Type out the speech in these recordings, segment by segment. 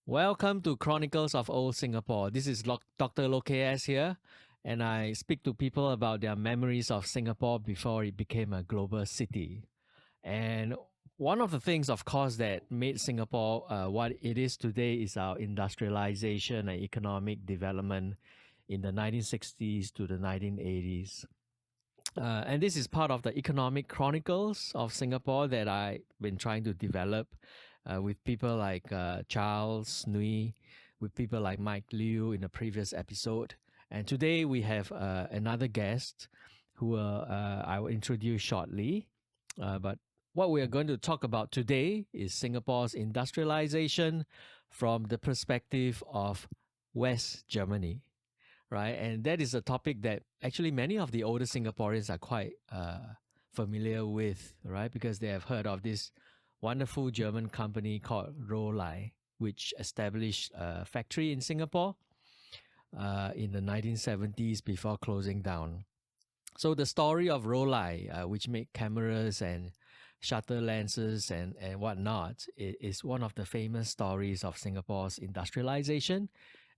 Welcome to Chronicles of Old Singapore. This is Dr Loh KS here, and I speak to people about their memories of Singapore before it became a global city. And one of the things, of course, that made Singapore what it is today is our industrialization and economic development in the 1960s to the 1980s. And this is part of the economic chronicles of Singapore that I've been trying to develop with people like Charles Nui, with people like Mike Liu in the previous episode. And today we have another guest who I will introduce shortly. But what we are going to talk about today is Singapore's industrialization from the perspective of West Germany, right? And that is a topic that actually many of the older Singaporeans are quite familiar with, right? Because they have heard of this wonderful German company called Rollei, which established a factory in Singapore in the 1970s before closing down. So the story of Rollei, which make cameras and shutter lenses and whatnot, is one of the famous stories of Singapore's industrialization.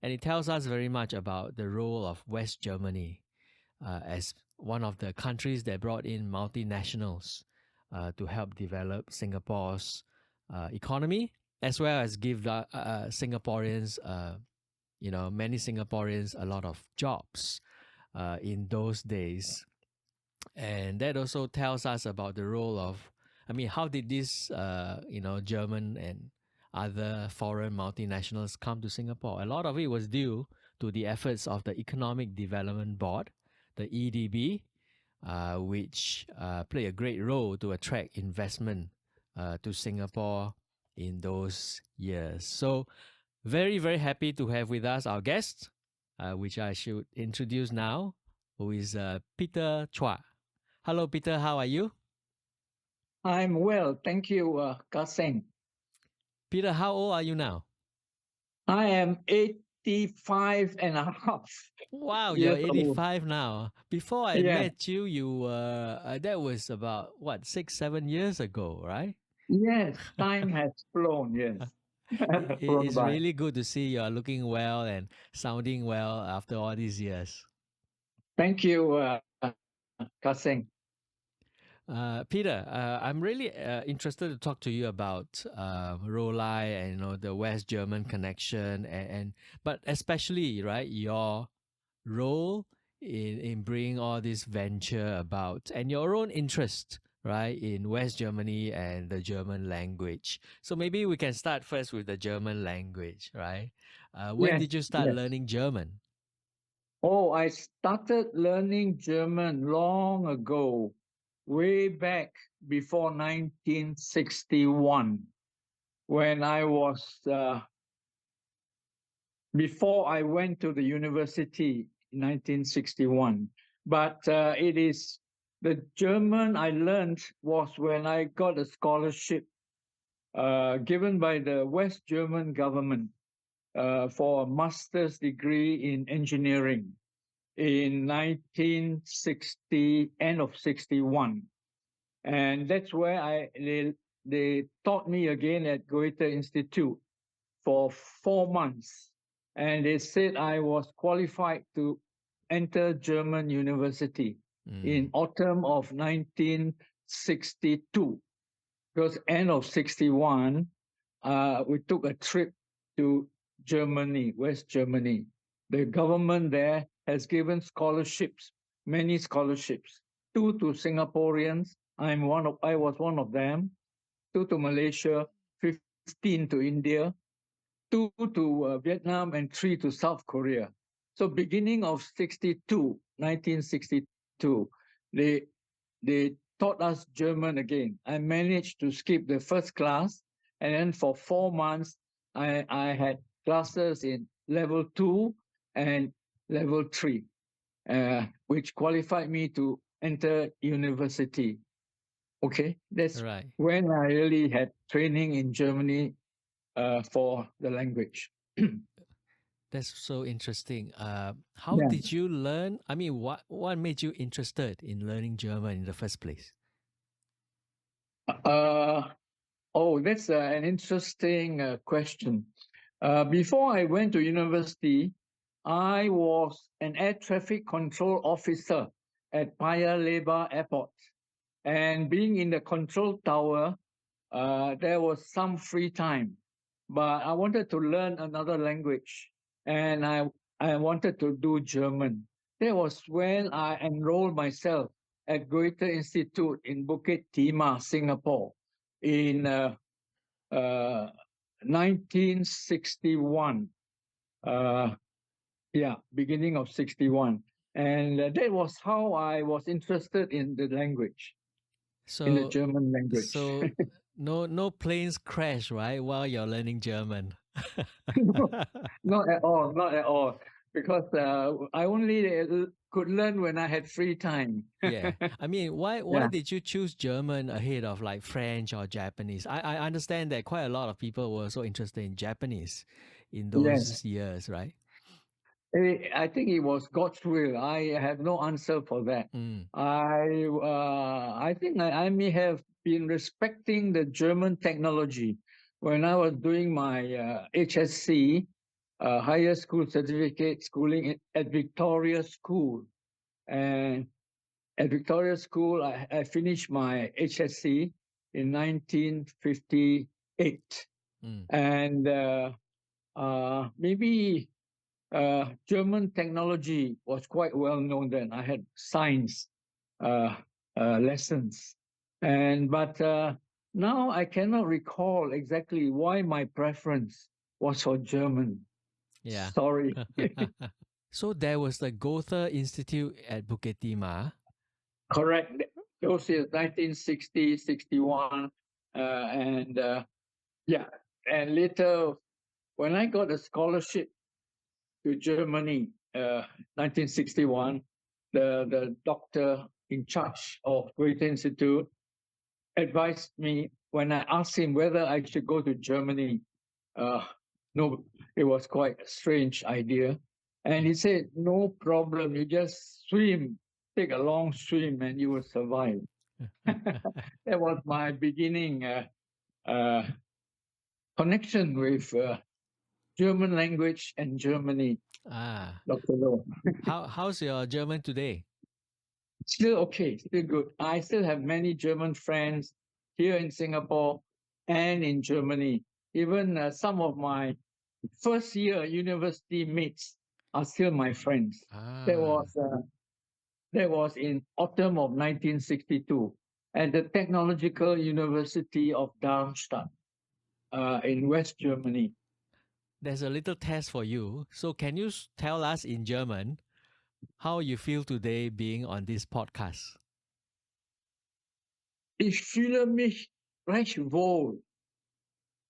And it tells us very much about the role of West Germany as one of the countries that brought in multinationals to help develop Singapore's economy, as well as give Singaporeans, many Singaporeans a lot of jobs in those days. And that also tells us about the role of, how did this, German and other foreign multinationals come to Singapore? A lot of it was due to the efforts of the Economic Development Board, the EDB, which play a great role to attract investment to Singapore in those years. So, very, very happy to have with us our guest, which I should introduce now, who is Peter Chua. Hello, Peter. How are you? I'm well, thank you, Kaseng. Peter, how old are you now? I am 85 and a half Wow, you're years old. 85 now. Before I Yeah, met you, you were, that was about, what, 6, 7 years ago, right? yes, time has flown, yes, flown It's by. really good to see you're looking well and sounding well after all these years. Thank you, Kaseng. Peter, I'm really interested to talk to you about Rollei and the West German connection, but especially right your role in bringing all this venture about and your own interest right in West Germany and the German language. So maybe we can start first with the German language, right? When Yes, did you start yes. learning German? Oh, I started learning German long ago, way back before 1961, when I was before I went to the university in 1961. But it is the German I learned was when I got a scholarship given by the West German government for a master's degree in engineering in 1960, end of 61. And that's where they taught me again at Goethe Institute for 4 months. And they said I was qualified to enter German university in autumn of 1962. Because end of 61, we took a trip to Germany, West Germany. The government there has given scholarships, many scholarships. Two to Singaporeans. I was one of them. Two to Malaysia, 15 to India, two to Vietnam, and three to South Korea. So beginning of 1962, they taught us German again. I managed to skip the first class, and then for 4 months, I had classes in level 2 and level 3, which qualified me to enter university. Okay, that's Right. when I really had training in Germany for the language. That's so interesting. How Yeah. did you learn? What made you interested in learning German in the first place? Uh, oh, that's an interesting question. Before I went to university, I was an air traffic control officer at Paya Lebar Airport. And being in the control tower, there was some free time. But I wanted to learn another language, and I wanted to do German. That was when I enrolled myself at Goethe Institute in Bukit Timah, Singapore, in uh, 1961. Uh, yeah, beginning of 61. And that was how I was interested in the language, in the So, German language. so no planes crash, right, while you're learning German. No, not at all, not at all. Because I only could learn when I had free time. Yeah. I mean, why Yeah. did you choose German ahead of like French or Japanese? I understand that quite a lot of people were so interested in Japanese in Yes. those years, right? I think it was God's will. I have no answer for that. Mm. I think I may have been respecting the German technology when I was doing my HSC, higher school certificate schooling at Victoria School. And at Victoria School, I finished my HSC in 1958. Mm. And maybe German technology was quite well known then. I had science uh, lessons, but now I cannot recall exactly why my preference was for German. Yeah. Sorry. So there was the Goethe Institute at Bukit Timah. Correct. Those years, 1960, 61, and yeah, and later when I got a scholarship to Germany, 1961, the doctor in charge of Goethe Institute advised me when I asked him whether I should go to Germany. Uh, no, it was quite a strange idea. And he said, no problem, you just swim, take a long swim, and you will survive. That was my beginning uh, connection with German language and Germany, Ah. Dr. Loh. How's your German today? Still okay, still good. I still have many German friends here in Singapore and in Germany. Even some of my first year university mates are still my friends. That Ah. was uh, that was in autumn of 1962 at the Technological University of Darmstadt in West Germany. There's a little test for you. So can you tell us in German how you feel today being on this podcast? Ich fühle mich recht wohl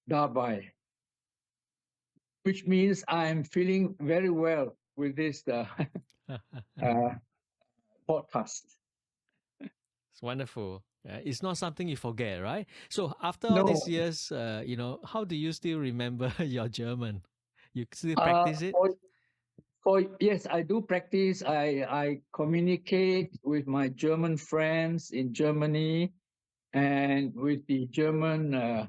dabei, which means I'm feeling very well with this uh, podcast. It's wonderful. It's not something you forget, right? So after all these No, years, how do you still remember your German? You still uh, practice it? for, for yes, I do practice. I communicate with my German friends in Germany and with the German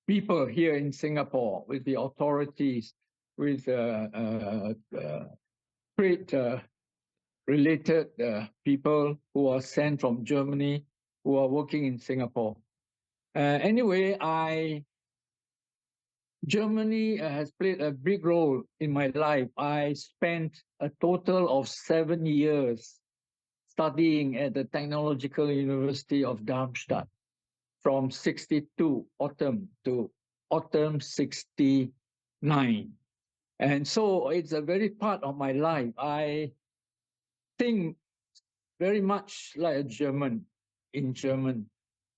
people here in Singapore, with the authorities, with trade related people who are sent from Germany who are working in Singapore. Anyway, Germany has played a big role in my life. I spent a total of 7 years studying at the Technological University of Darmstadt from 62 autumn to autumn 69. And so it's a very part of my life. I think very much like a German in German.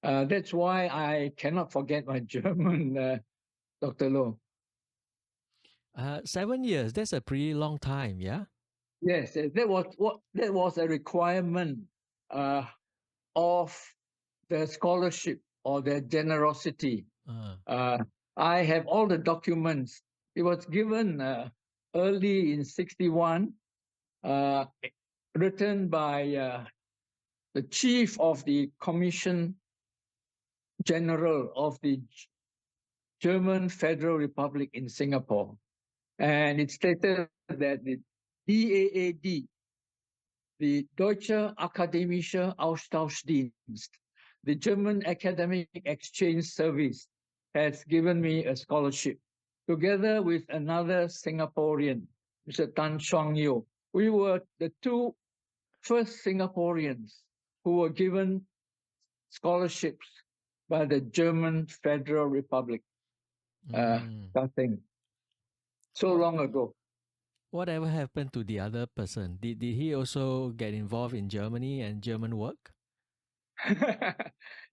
That's why I cannot forget my German, Dr. Loh. 7 years. That's a pretty long time, yeah? Yes, that was a requirement uh, of the scholarship or the generosity. Uh, Uh, I have all the documents. It was given early in 61, uh, written by the chief of the Commission General of the German Federal Republic in Singapore. And it stated that the DAAD, the Deutsche Akademische Austauschdienst, the German Academic Exchange Service, has given me a scholarship, together with another Singaporean, Mr. Tan Chuang Yu. We were the two first Singaporeans who were given scholarships by the German Federal Republic. Nothing so What long ago. whatever happened to the other person? Did he also get involved in Germany and German work?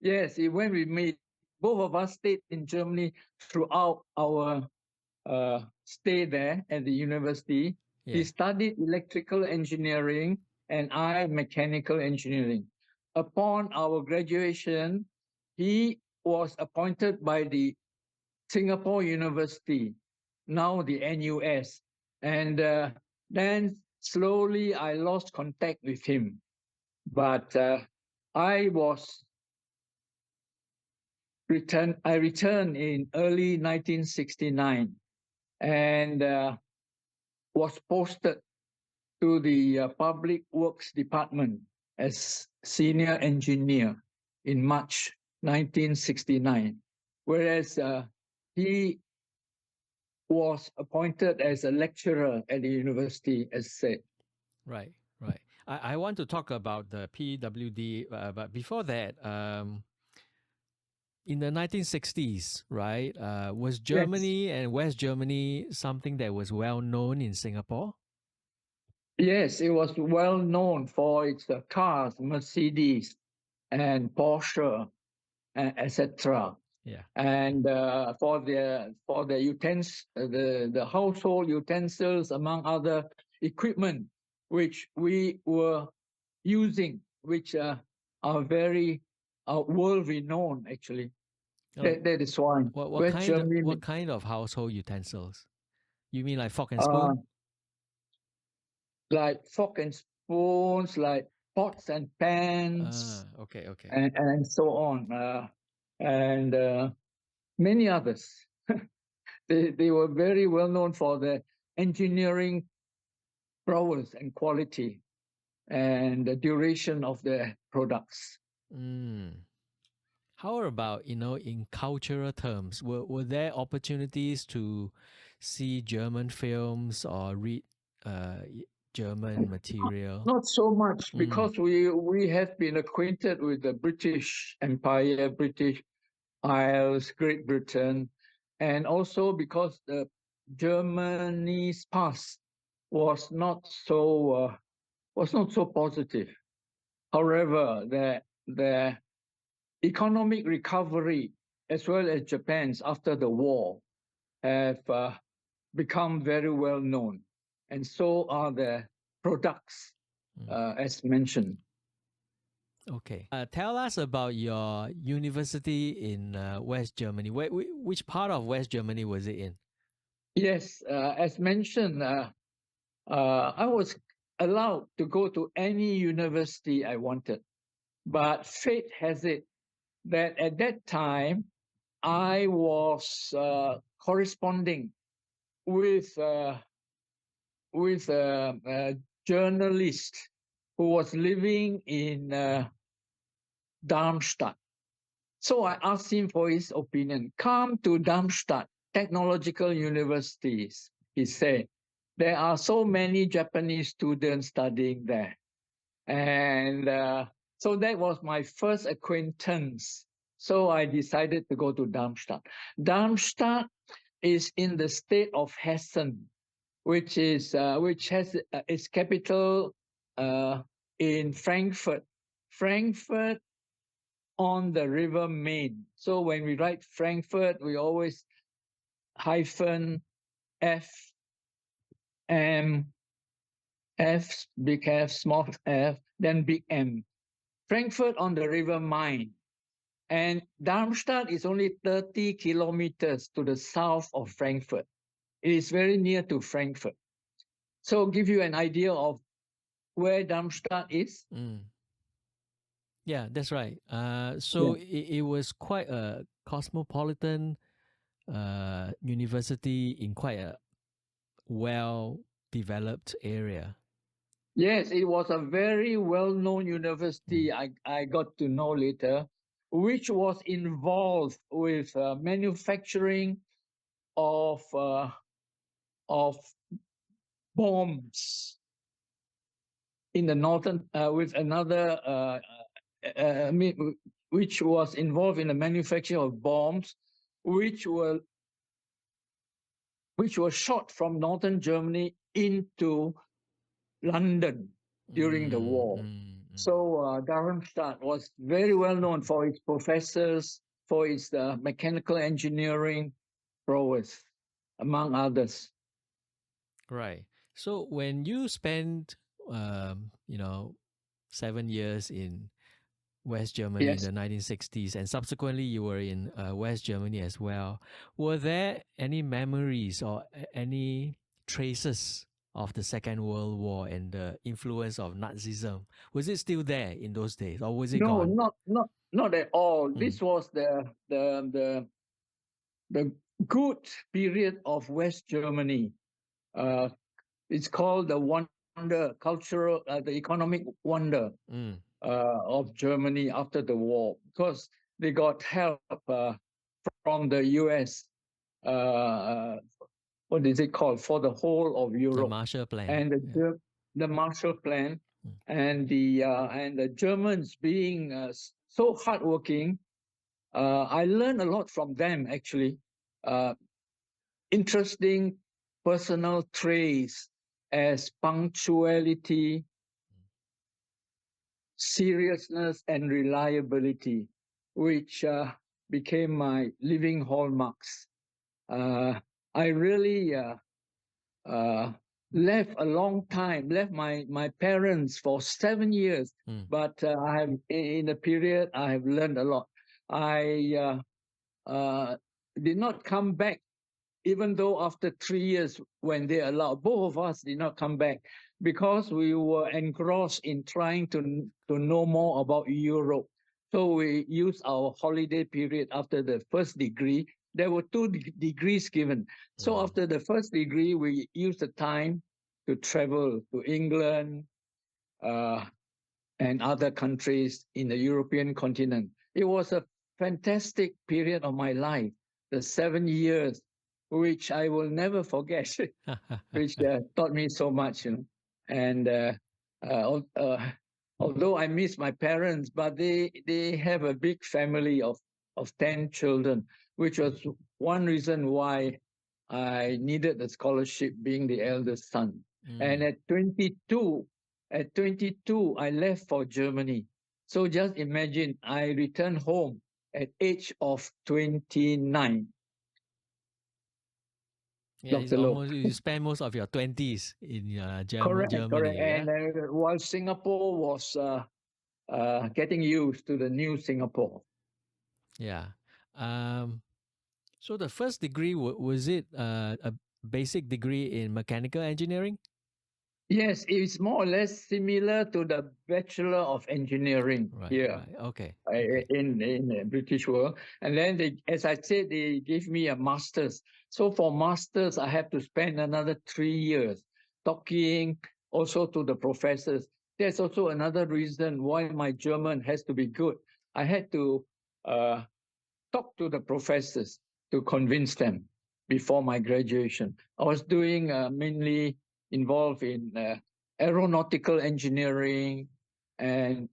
Yes, when we meet, both of us stayed in Germany throughout our stay there at the university. Yeah. He studied electrical engineering and I mechanical engineering. Upon our graduation, he was appointed by the Singapore University, now the NUS. And then slowly I lost contact with him. But I returned in early 1969 and was posted to the Public Works Department as senior engineer in March 1969, whereas he was appointed as a lecturer at the university, as said. Right, right. I want to talk about the PWD, but before that, in the 1960s, right, was Yes, Germany and West Germany something that was well known in Singapore? yes, it was well known for its cars, Mercedes and Porsche, etc. Yeah. And for the household utensils, among other equipment, which we were using, which are very world renowned. Actually, Like that is why West what Germany, kind of household utensils? You mean like fork and uh, spoon? like fork and spoons, like pots and pans, Okay, okay. and so on, and many others. They were very well known for their engineering prowess and quality and the duration of their products. Mm. How about, in cultural terms, were there opportunities to see German films or read German material? Not so much Mm, because we have been acquainted with the British Empire, British Isles, Great Britain, and also because the Germany's past was not so positive. However, the economic recovery as well as Japan's after the war have become very well known, and so are the products, mm. as mentioned. Okay. Tell us about your university in West Germany. Which part of West Germany was it in? Yes, as mentioned, I was allowed to go to any university I wanted, but fate has it that at that time I was corresponding with a journalist who was living in Darmstadt. So I asked him for his opinion. Come to Darmstadt Technological Universities, he said. There are so many Japanese students studying there. And so that was my first acquaintance. So I decided to go to Darmstadt. Darmstadt is in the state of Hessen, which has its capital uh, in Frankfurt. Frankfurt on the River Main. So when we write Frankfurt, we always hyphen F M F big F small F then big M. Frankfurt on the River Main. And Darmstadt is only 30 kilometers to the south of Frankfurt. It is very near to Frankfurt. So give you an idea of where Darmstadt is. Mm. Yeah, that's right. So Yeah. it was quite a cosmopolitan university in quite a well developed area. Yes, it was a very well-known Mm. university. I got to know later, which was involved with manufacturing of of bombs in the northern with another which was involved in the manufacture of bombs, which were which were shot from northern Germany into London during the Mm, war. mm, mm. So Darmstadt was very well known for its professors, for its mechanical engineering prowess, among others. Right. So when you spend, you know, 7 years in West Germany in Yes. the 1960s, and subsequently you were in West Germany as well. Were there any memories or any traces of the Second World War and the influence of Nazism? Was it still there in those days, or was it No, gone? not at all. Mm, This was the good period of West Germany. Uh, it's called the wonder, cultural, the economic wonder mm, of Germany after the war, because they got help from the US. Uh, what is it called, for the whole of the Europe, Marshall Plan. and Yeah. the Marshall Plan, Mm, and the Germans being so hardworking. I learned a lot from them actually. Uh, Interesting personal traits as punctuality, seriousness, and reliability, which became my living hallmarks. Uh, I really uh, left a long time, left my parents for 7 years, mm, but I have in a period I have learned a lot. I did not come back, even though after 3 years when they allowed, both of us did not come back because we were engrossed in trying to know more about Europe. So we used our holiday period after the first degree. There were two degrees given. So mm, after the first degree, we used the time to travel to England, uh, and other countries in the European continent. It was a fantastic period of my life, the 7 years, which I will never forget, which taught me so much. And uh, uh, although I miss my parents, but they have a big family of 10 children, which was one reason why I needed the scholarship, being the eldest son. And mm. at 22, I left for Germany. So just imagine, I returned home at age of 29, Yeah, it's Dr. Loh. almost you spend most of your 20s in Correct, correct. Germany. Yeah, And while Singapore was getting used to the new Singapore. yeah. Um, so the first degree was it a basic degree in mechanical engineering? Yes, it's more or less similar to the Bachelor of Engineering Right, here right. Okay, okay. in the British world. And then they, as I said, they gave me a master's. So for master's, I have to spend another 3 years talking also to the professors. There's also another reason why my German has to be good. I had to uh, talk to the professors to convince them before my graduation. I was doing mainly involved in aeronautical engineering and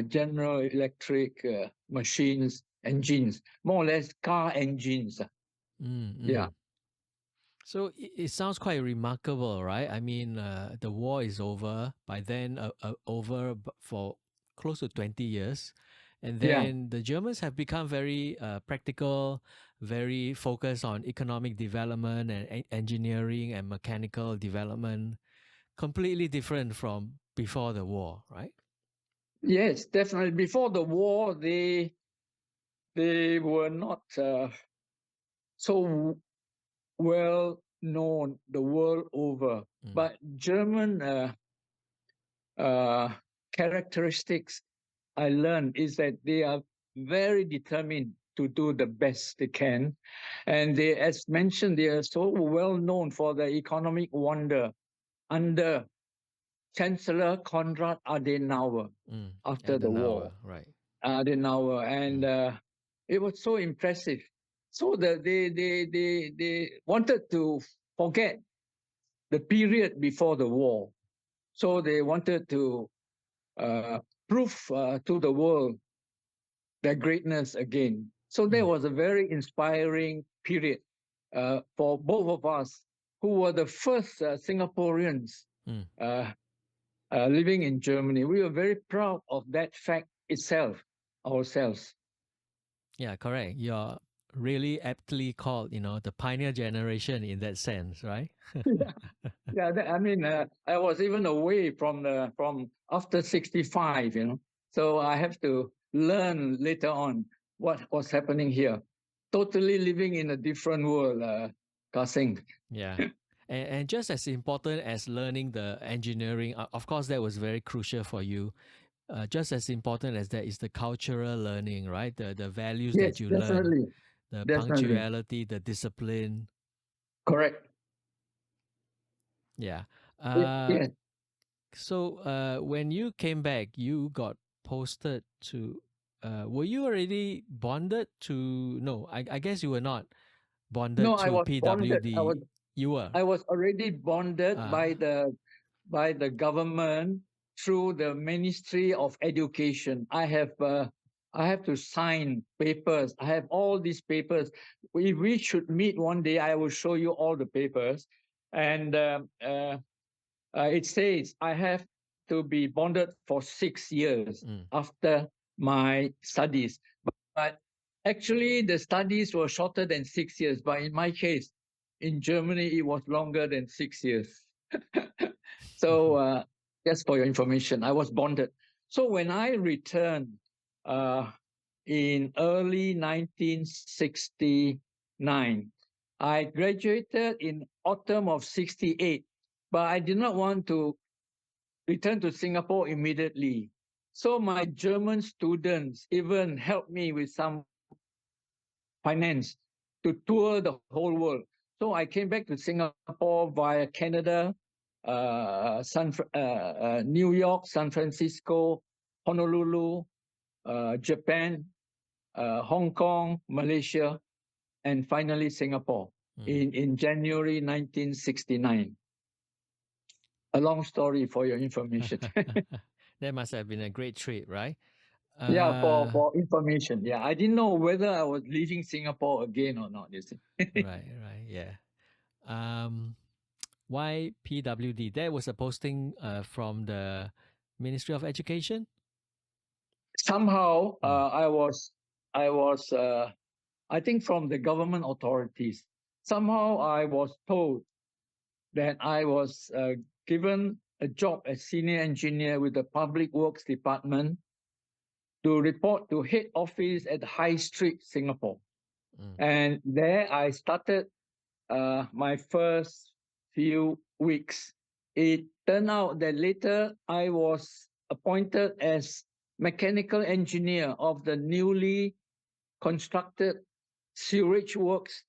General Electric machines, engines, more or less car engines. Mm, Yeah. mm. So it sounds quite remarkable, right? I mean, the war is over by then, for close to 20 years. And Yeah. then the Germans have become very practical, very focused on economic development and engineering and mechanical development, completely different from before the war, right? Yes, definitely. Before the war, they were not so well known the world over. Mm, But German uh, characteristics I learned is that they are very determined to do the best they can. And they, as mentioned, they are so well known for the economic wonder under Chancellor Konrad Adenauer after the Adenauer, war. right. Adenauer, and it was so impressive. So they wanted to forget the period before the war. So they wanted to prove to the world their greatness again. So there was a very inspiring period for both of us, who were the first Singaporeans living in Germany. We were very proud of that fact itself, ourselves. Yeah, correct. You're really aptly called, the pioneer generation in that sense, right? Yeah, I mean, I was even away from after 65, so I have to learn later on what was happening here. Totally living in a different world, Kasing. Yeah. And just as important as learning the engineering, of course, that was very crucial for you. Just as important as that is the cultural learning, right? The values that Yes, you learn, definitely, the definitely, punctuality, the discipline. correct. Yeah. Yes. So when you came back, you got posted to. Were you already bonded to? No, I guess you were not bonded No, I to was bonded. PWD. You were. I was already bonded Ah, by the government through the Ministry of Education. I have to sign papers. I have all these papers. We should meet one day. I will show you all the papers, and it says I have to be bonded for 6 years mm. after my studies. But actually, the studies were shorter than 6 years. But in my case, in Germany, it was longer than 6 years. So, just for your information, I was bonded. So when I returned uh, in early 1969, I graduated in autumn of 68, but I did not want to return to Singapore immediately. So my German students even helped me with some finance to tour the whole world. So I came back to Singapore via Canada, New York, San Francisco, Honolulu, Japan, Hong Kong, Malaysia, and finally Singapore in January 1969. A long story for your information. That must have been a great trip, right? Yeah, Uh, for information. Yeah, I didn't know whether I was leaving Singapore again or not, you see. right, yeah. Um, why PWD? That was a posting from the Ministry of Education. Somehow, Mm. I was, I think from the government authorities, somehow I was told that I was given a job as senior engineer with the Public Works Department to report to head office at High Street, Singapore. And there I started my first few weeks. It turned out that later I was appointed as mechanical engineer of the newly constructed sewage works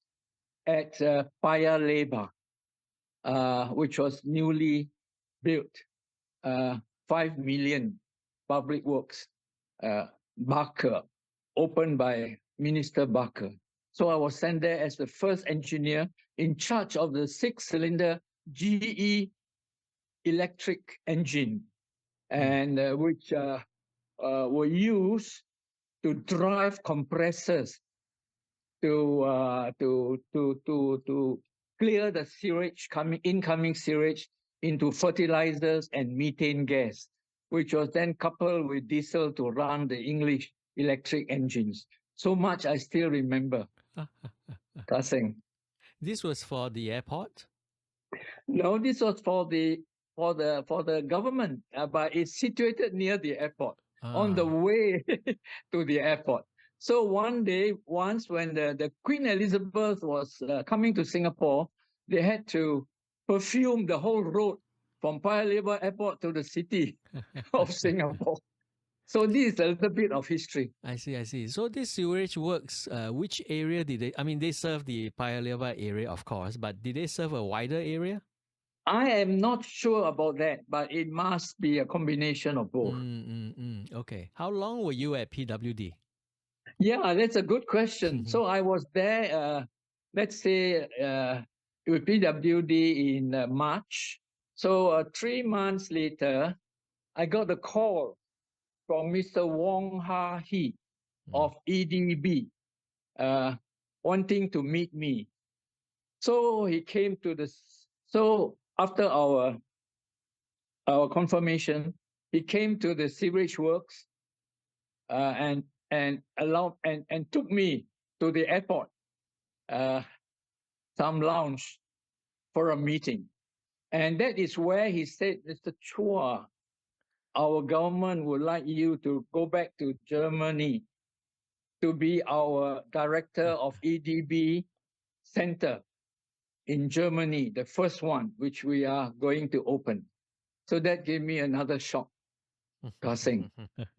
at Paya Lebar, which was newly built, uh, 5 million public works, Barker, opened by Minister Barker. So I was sent there as the first engineer in charge of the 6-cylinder GE electric engine, and which were used to drive compressors to clear the sewage incoming sewage into fertilizers and methane gas, which was then coupled with diesel to run the English electric engines. So much I still remember. Kaseng. This was for the airport. No, this was for the government, but it's situated near the airport, on the Ah, way to the airport. So one day, once when the Queen Elizabeth was coming to Singapore, they had to perfume the whole road from Paya Lebar Airport to the city of Singapore. So this is a little bit of history. I see, I see. So this sewerage works, which area did they, I mean, they serve the Paya Lebar area, of course, but did they serve a wider area? I am not sure about that, but it must be a combination of both. Okay. How long were you at PWD? Yeah, that's a good question. So I was there, let's say, with PWD in March. So 3 months later, I got a call from Mr. Wong Ha Hee of EDB, wanting to meet me. So he came to the. So after our confirmation, he came to the sewage works and allowed and took me to the airport, some lounge for a meeting. And that is where he said, Mr. Chua, our government would like you to go back to Germany to be our director of EDB Centre in Germany, the first one, which we are going to open. So that gave me another shock, Kasing.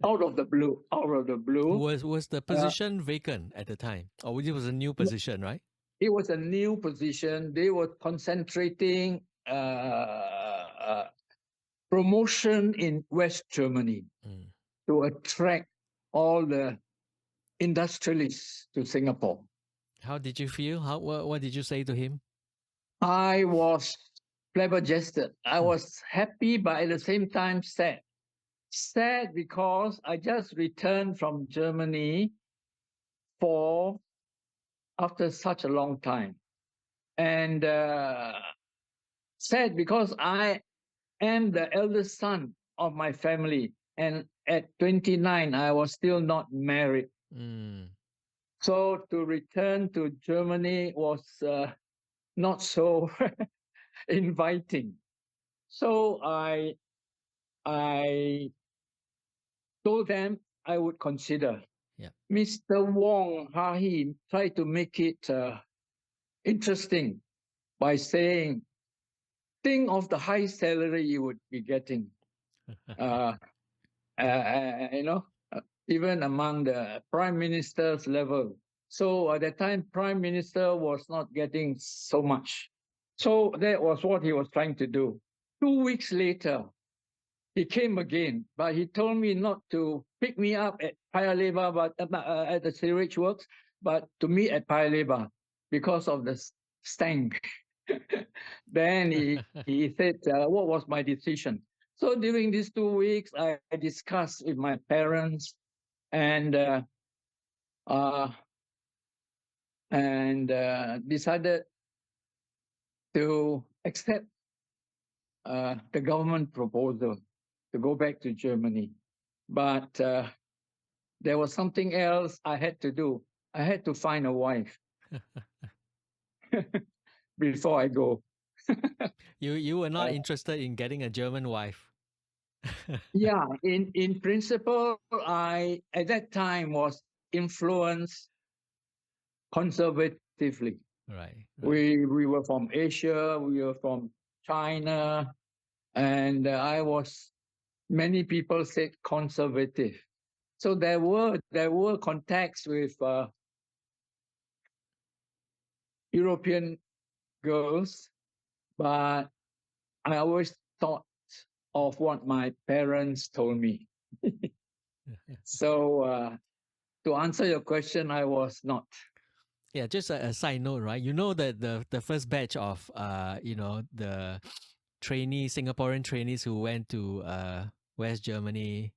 Out of the blue. Was the position vacant at the time? Or it was a new position, right? It was a new position. They were concentrating promotion in West Germany to attract all the industrialists to Singapore. How did you feel? What did you say to him? I was flabbergasted. I was happy, but at the same time sad. Sad because I just returned from Germany after such a long time. And sad because I am the eldest son of my family. And at 29, I was still not married. So to return to Germany was not so inviting. So I told them I would consider. Yeah. Mr. Wong Ha-hee tried to make it interesting by saying, think of the high salary you would be getting. You know, even among the prime minister's level. So at that time, prime minister was not getting so much. So that was what he was trying to do. 2 weeks later, he came again, but he told me not to pick me up at Paya Lebar, but at the sewage works, but to meet at Paya Lebar because of the stank. Then he said, what was my decision? So during these 2 weeks, I discussed with my parents and decided to accept the government proposal to go back to Germany. But there was something else I had to do. I had to find a wife before I go. You were not interested in getting a German wife. Yeah, in principle, I at that time was influenced conservatively. Right. We were from Asia, we were from China, and many people said conservative. So there were contacts with European girls, but I always thought of what my parents told me. So to answer your question, I was not. Yeah, just a side note, right? You know that the first batch of the Singaporean trainees who went to West Germany,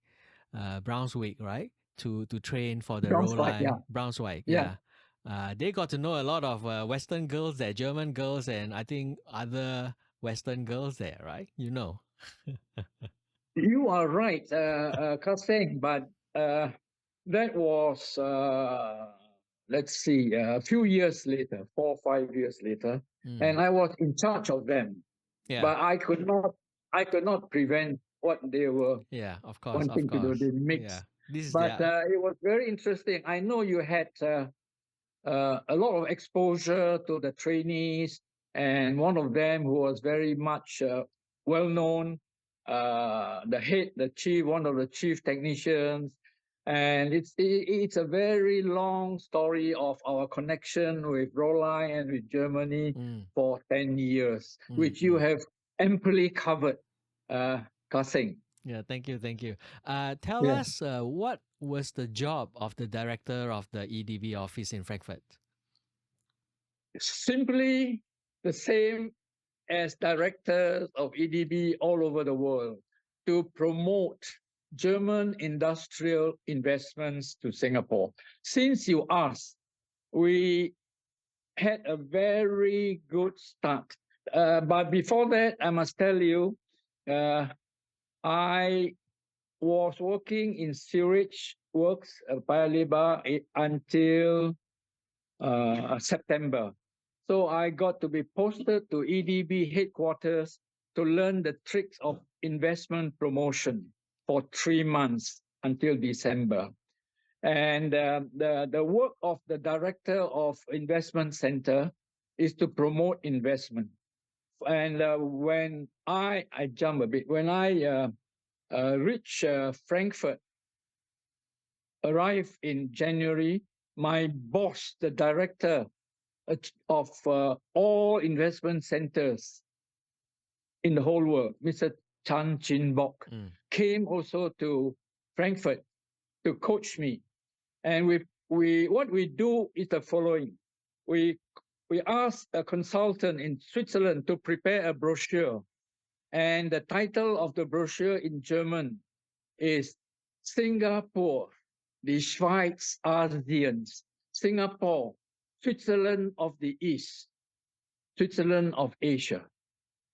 Brunswick, right? To train for the Braunschweig, Rollei, yeah. Brunswick, Yeah. they got to know a lot of Western girls there, German girls, and I think other Western girls there, right? You know. You are right, Kaseng, but that was, let's see, a few years later, 4 or 5 years later, and I was in charge of them. Yeah. But I could not prevent what they were Of course, wanting to do. They mixed. Yeah. This is But it was very interesting. I know you had a lot of exposure to the trainees, and one of them who was very much well known the chief, one of the chief technicians, and it's a very long story of our connection with Rollei and with Germany Mm, for 10 years, mm, which you mm. have amply covered, Kasing. Yeah, thank you, thank you. Tell Yeah, us what was the job of the director of the EDB office in Frankfurt? simply the same as directors of EDB all over the world to promote German industrial investments to Singapore. Since you asked, we had a very good start. But before that, I must tell you, uh, I was working in sewage works at Paya Lebar until September. So I got to be posted to EDB headquarters to learn the tricks of investment promotion for 3 months until December. And the work of the director of investment center is to promote investment. And when I jump a bit, when I reached Frankfurt, arrived in January, my boss, the director of all investment centers in the whole world, Mr. Chan Chin Bok, Mm, came also to Frankfurt to coach me. And we what we do is the following. We we ask a consultant in Switzerland to prepare a brochure. And the title of the brochure in German is Singapore, the Schweiz Asiens. Singapore, Switzerland of the East, Switzerland of Asia.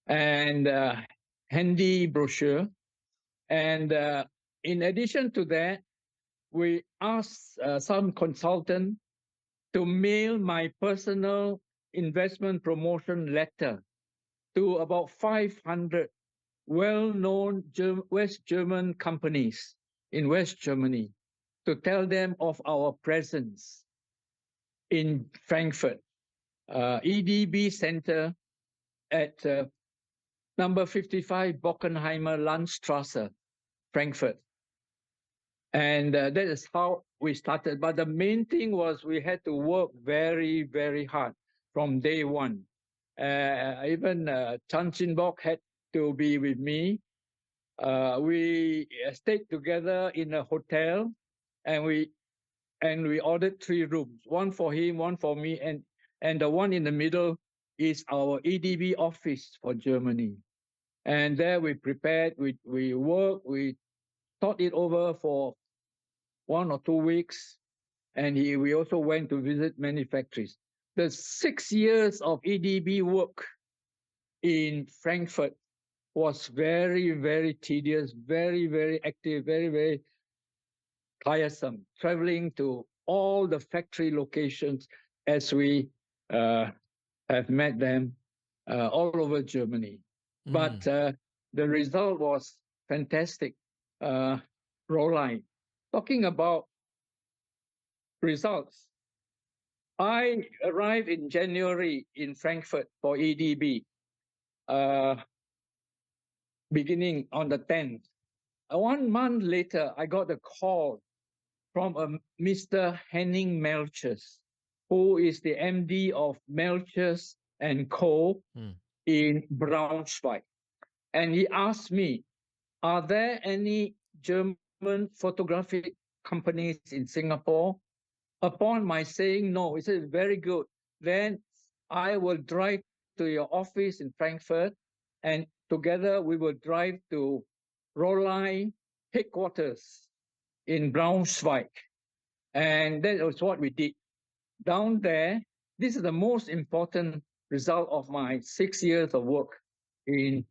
And handy brochure. And in addition to that, we asked some consultant to mail my personal investment promotion letter to about 500 well-known West German companies in West Germany to tell them of our presence in Frankfurt, EDB Centre at number 55 Bockenheimer Landstrasse, Frankfurt. And that is how we started. But the main thing was we had to work very, very hard from day one. Even Chan Chin Bok had to be with me. We stayed together in a hotel, and we ordered 3 rooms, one for him, one for me, and the one in the middle is our EDB office for Germany. And there we prepared, we worked, we thought it over for 1 or 2 weeks, and we also went to visit many factories. The 6 years of EDB work in Frankfurt was very, very tedious, very, very active, very, very tiresome, traveling to all the factory locations as we have met them all over Germany. mm, But the result was fantastic. Rollei. Talking about results, I arrived in January in Frankfurt for EDB, beginning on the 10th. 1 month later, I got a call from a Mr. Henning Melchers, who is the MD of Melchers and Co. mm, in Braunschweig. And he asked me, are there any German photographic companies in Singapore? Upon my saying no, he said, very good. Then I will drive to your office in Frankfurt, and together we will drive to Rollei headquarters in Braunschweig. And that was what we did. Down there, this is the most important result of my 6 years of work in,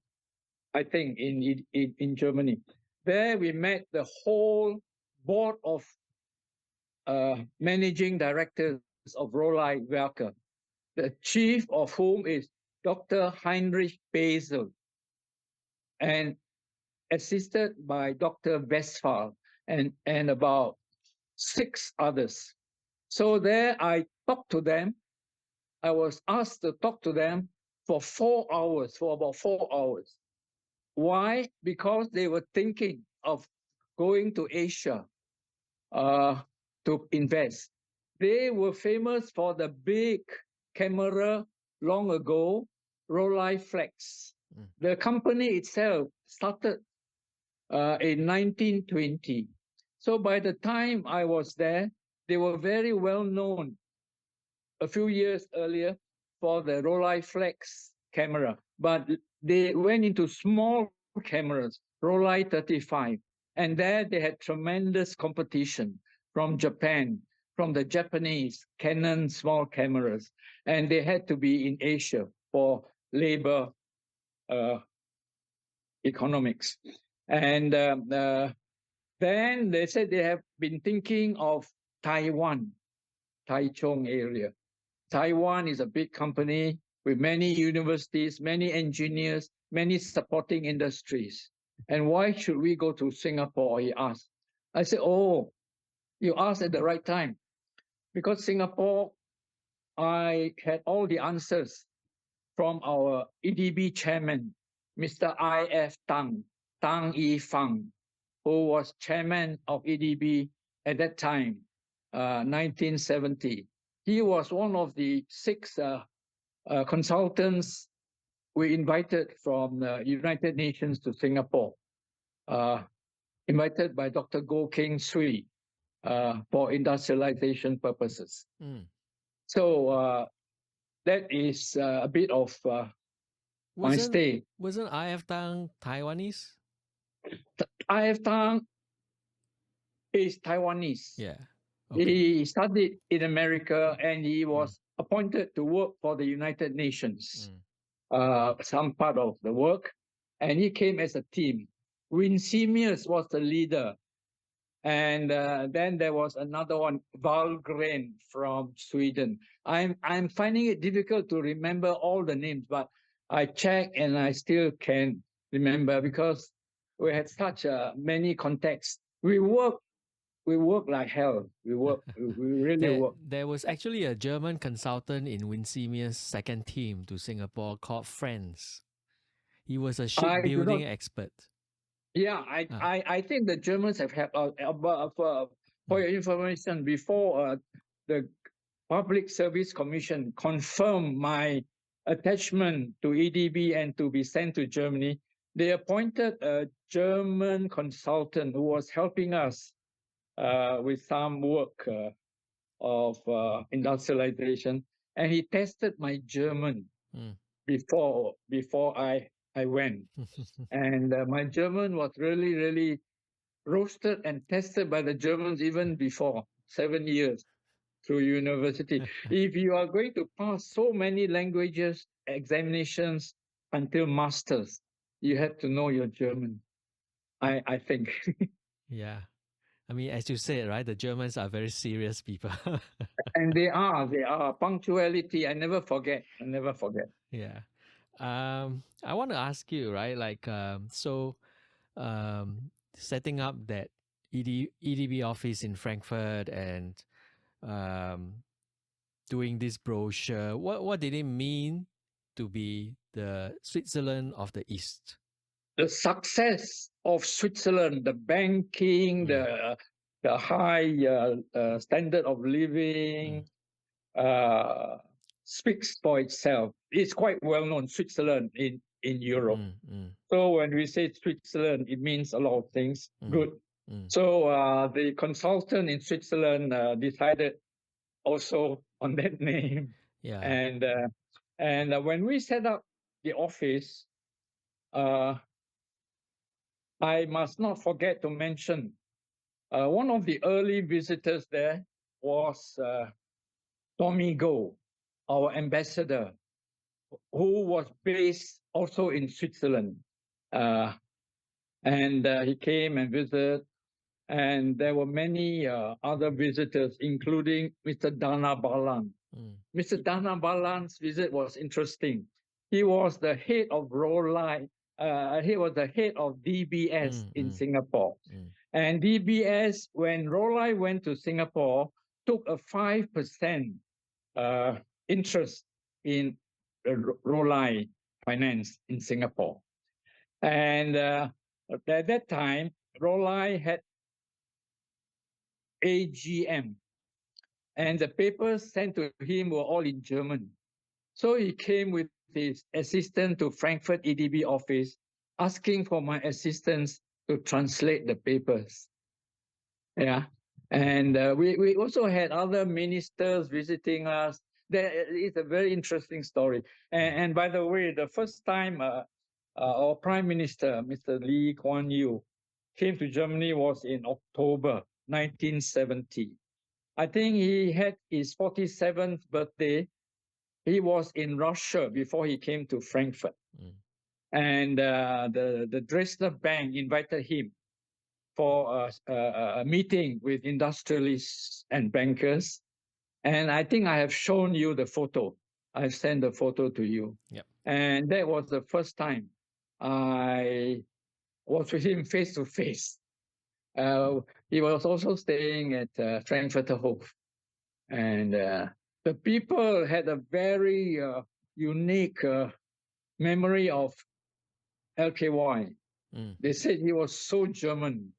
I think, in Germany. There we met the whole board of managing directors of Rollei Werke, the chief of whom is Dr. Heinrich Basel, and assisted by Dr. Westphal and about 6 others. So there I talked to them. I was asked to talk to them for 4 hours, for about 4 hours. Why? Because they were thinking of going to Asia uh, to invest. They were famous for the big camera long ago, Rollei Flex. The company itself started in 1920. So by the time I was there, they were very well known a few years earlier for the Rollei Flex camera, but they went into small cameras, Rollei 35, and there they had tremendous competition from Japan, from the Japanese Canon small cameras, and they had to be in Asia for labor uh, economics. And then they said they have been thinking of Taiwan, Taichung area. Taiwan is a big company with many universities, many engineers, many supporting industries. And why should we go to Singapore? He asked. I said, oh, you asked at the right time. Because Singapore, I had all the answers from our EDB chairman, Mr. I.F. Tang Yi-fang, who was chairman of EDB at that time, 1970. He was one of the six consultants we invited from the United Nations to Singapore, uh, invited by Dr. Goh Keng Swee for industrialization purposes. So that is a bit of my stay. Wasn't I.F. Tang Taiwanese? I.F. Tang is Taiwanese. Yeah. Okay. He studied in America and he was appointed to work for the United Nations, some part of the work, and he came as a team. Winsemius was the leader, and then there was another one, Valgren from Sweden. I'm finding it difficult to remember all the names, but I check and I still can remember because we had such many contacts. We work like hell. We really work. There was actually a German consultant in Winsemius' second team to Singapore called Franz. He was a shipbuilding expert. Yeah, I think the Germans have helped. For your information, before the Public Service Commission confirmed my attachment to EDB and to be sent to Germany, they appointed a German consultant who was helping us with some work of industrialization, and he tested my German before I went, and my German was really roasted and tested by the Germans even before 7 years through university. If you are going to pass so many languages examinations until masters, you have to know your German. I think. Yeah. I mean, as you said, right, the Germans are very serious people. And they are punctuality. I never forget. Yeah. I want to ask you, right, like, setting up that EDB office in Frankfurt and um, doing this brochure, what did it mean to be the Switzerland of the East? The success of Switzerland, the banking, the high standard of living, speaks for itself. It's quite well known, Switzerland in Europe. So when we say Switzerland, it means a lot of things good. So the consultant in Switzerland decided also on that name. Yeah. And when we set up the office, I must not forget to mention one of the early visitors there was Tommy Go, our ambassador, who was based also in Switzerland. And he came and visited, and there were many other visitors, including Mr. Dana Balan. Mr. Dana Balan's visit was interesting. He was the head of Rollei. He was the head of DBS in Singapore. And DBS, when Rollei went to Singapore, took a 5% interest in Rollei finance in Singapore. And at that time, Rollei had AGM, and the papers sent to him were all in German. So he came with his assistant to Frankfurt EDB office, asking for my assistance to translate the papers. Yeah. And we also had other ministers visiting us. There is a very interesting story. And by the way, the first time our Prime Minister, Mr. Lee Kuan Yew, came to Germany was in October 1970. I think he had his 47th birthday. He was in Russia before he came to Frankfurt. Mm. And the Dresdner Bank invited him for a meeting with industrialists and bankers. And I think I have shown you the photo. I've sent the photo to you. Yep. And that was the first time I was with him face to face. He was also staying at Frankfurter Hof. And the people had a very unique memory of LKY. Mm. They said he was so German,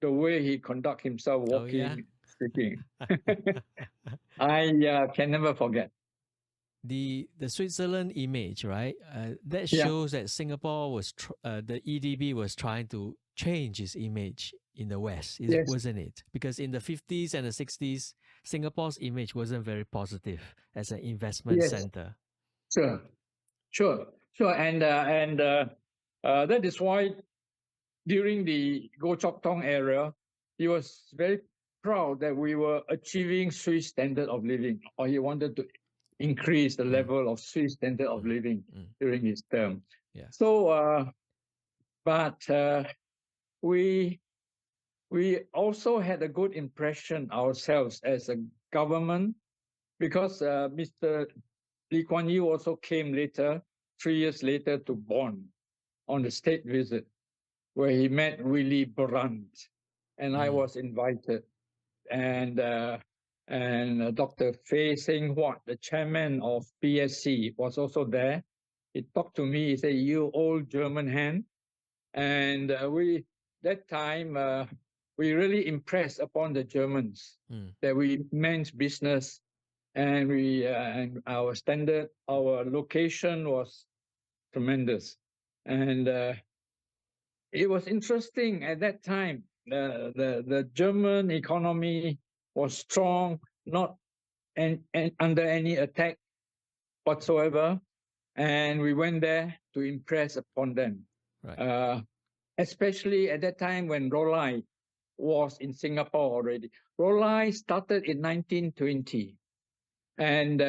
the way he conduct himself, Oh, yeah? walking, speaking. I can never forget. The Switzerland image, right? That Yeah. shows that Singapore was the EDB was trying to change its image in the West, Yes. wasn't it? Because in the 50s and the 60s, Singapore's image wasn't very positive as an investment Yes. center. Sure. And that is why during the Goh Chok Tong era, he was very proud that we were achieving Swiss standard of living, or he wanted to increase the level of Swiss standard of living during his term. Yeah. So, but we also had a good impression ourselves as a government, because Mr. Lee Kuan Yew also came later, 3 years later, to Bonn on a state visit, where he met Willy Brandt, and I was invited, and Dr. Fei Seng Huat, the chairman of PSC, was also there. He talked to me. He said, "You old German hand," and that time we really impressed upon the Germans that we meant business, and and our standard, our location was tremendous, and it was interesting at that time. The German economy was strong, not under any attack whatsoever, and we went there to impress upon them. Right. Especially at that time when Rollei was in Singapore already. Rollei started in 1920, and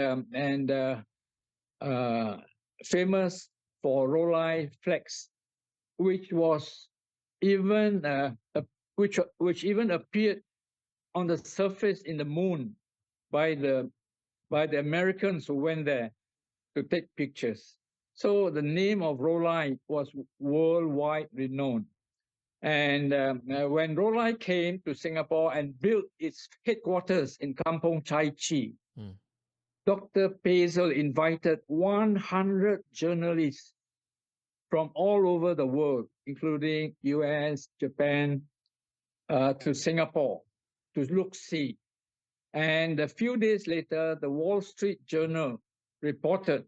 famous for Rollei flags, which was even which even appeared on the surface in the moon by the Americans who went there to take pictures. So the name of Rollei was worldwide renowned. And when Rollei came to Singapore and built its headquarters in Kampong Chai Chi, Dr. Pazel invited 100 journalists from all over the world, including US, Japan, to Singapore to see. And a few days later, the Wall Street Journal reported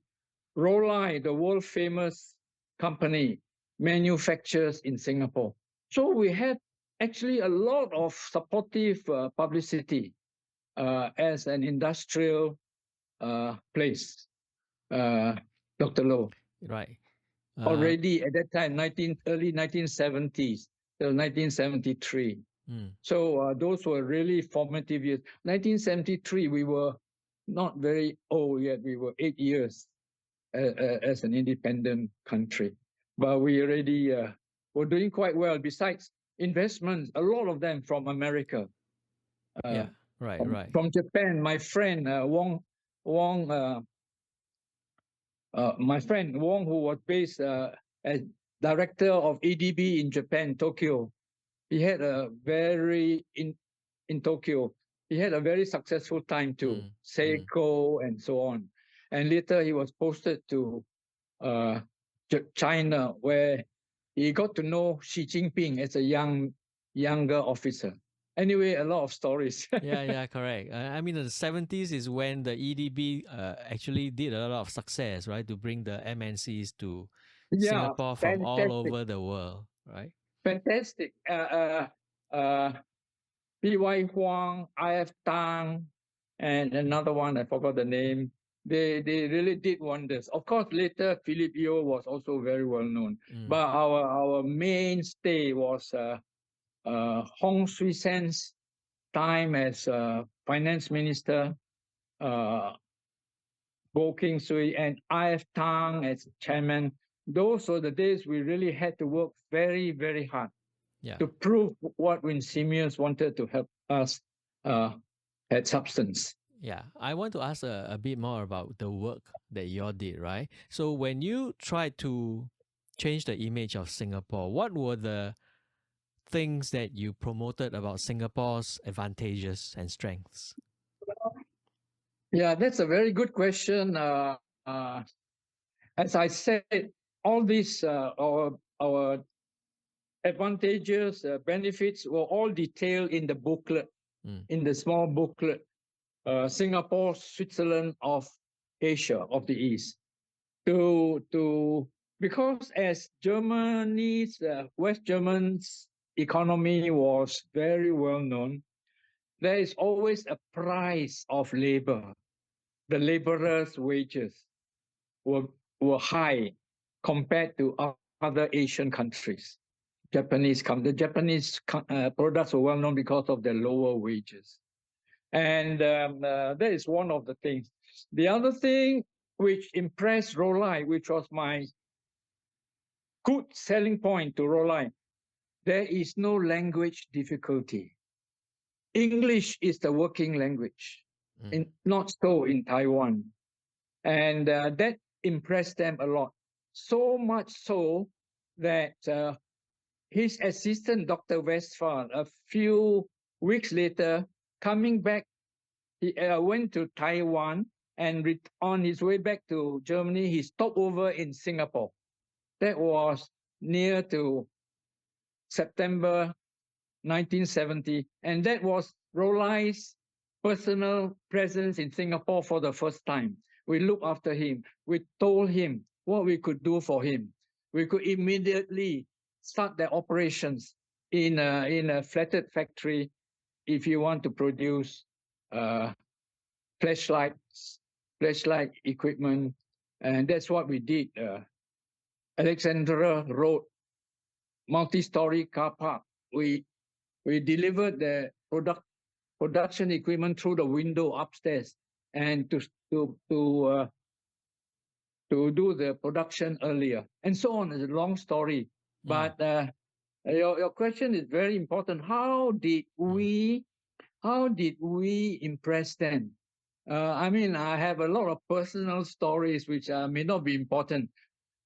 Rollei, the world famous company, manufactures in Singapore. So we had actually a lot of supportive publicity as an industrial place, Dr. Loh. Right. Already at that time, early 1970s, till 1973. So those were really formative years. 1973, we were not very old yet. We were 8 years as an independent country. But we already were doing quite well. Besides investments, a lot of them from America. Yeah, right. From Japan, my friend my friend Wong, who was based as director of EDB in Japan, Tokyo, he had a very in Tokyo. He had a very successful time too, Seiko and so on. And later he was posted to China, where he got to know Xi Jinping as a younger officer. Anyway, a lot of stories. Yeah, correct. I mean, the 70s is when the EDB actually did a lot of success, right? To bring the MNCs to Yeah, Singapore from all fantastic, over the world, right? fantastic. Uh, P.Y. Huang, I.F. Tang, and another one, I forgot the name. They really did wonders. Of course, later Philip Yeo was also very well known. Mm, But our mainstay was Hong Sui Sen's time as finance minister, uh, Bo King Sui, and I.F. Tang as chairman. Those were the days we really had to work very, very hard yeah. to prove what Win Simius wanted to help us uh, had substance. Yeah, I want to ask a bit more about the work that you all did, right? So when you tried to change the image of Singapore, what were the things that you promoted about Singapore's advantages and strengths? Yeah, that's a very good question. As I said, all these our advantages, benefits were all detailed in the booklet, Mm, in the small booklet, Singapore, Switzerland of Asia, of the East. To because as Germany's West German's economy was very well known, there is always a price of labor. The laborers' wages were were high compared to other Asian countries. The Japanese products were well known because of their lower wages, and that is one of the things. The other thing which impressed Rollei, which was my good selling point to Rollei, there is no language difficulty. English is the working language, mm, not so in Taiwan. And that impressed them a lot. So much so that his assistant, Dr. Westphal, a few weeks later, coming back, he went to Taiwan and on his way back to Germany, he stopped over in Singapore. That was near to September 1970. And that was Rollei's personal presence in Singapore for the first time. We looked after him. We told him what we could do for him. We could immediately start the operations in a flatted factory if you want to produce uh, flashlights, flashlight equipment. And that's what we did. Alexandra Road, multi-story car park. We delivered the production equipment through the window upstairs and to do the production earlier and so on. It's a long story, mm, but your question is very important. mm, How did we impress them? I mean, I have a lot of personal stories which may not be important.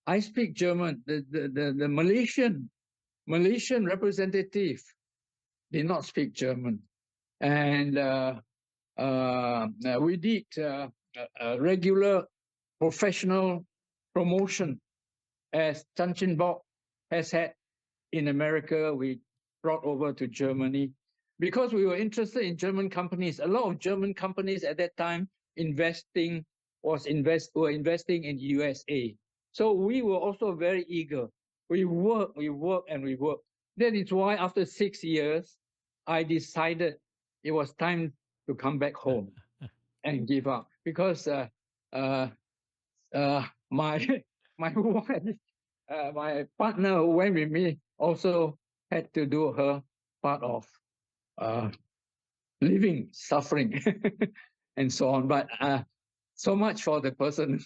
I speak German. The Malaysian representative did not speak German, and we did a regular professional promotion as Chan Chin Bok has had in America. We brought over to Germany because we were interested in German companies. A lot of German companies at that time were investing in USA. So we were also very eager. We work, and we work. That is why after 6 years, I decided it was time to come back home and give up because uh, my my wife, my partner who went with me also had to do her part of uh, living, suffering, and so on. But so much for the person.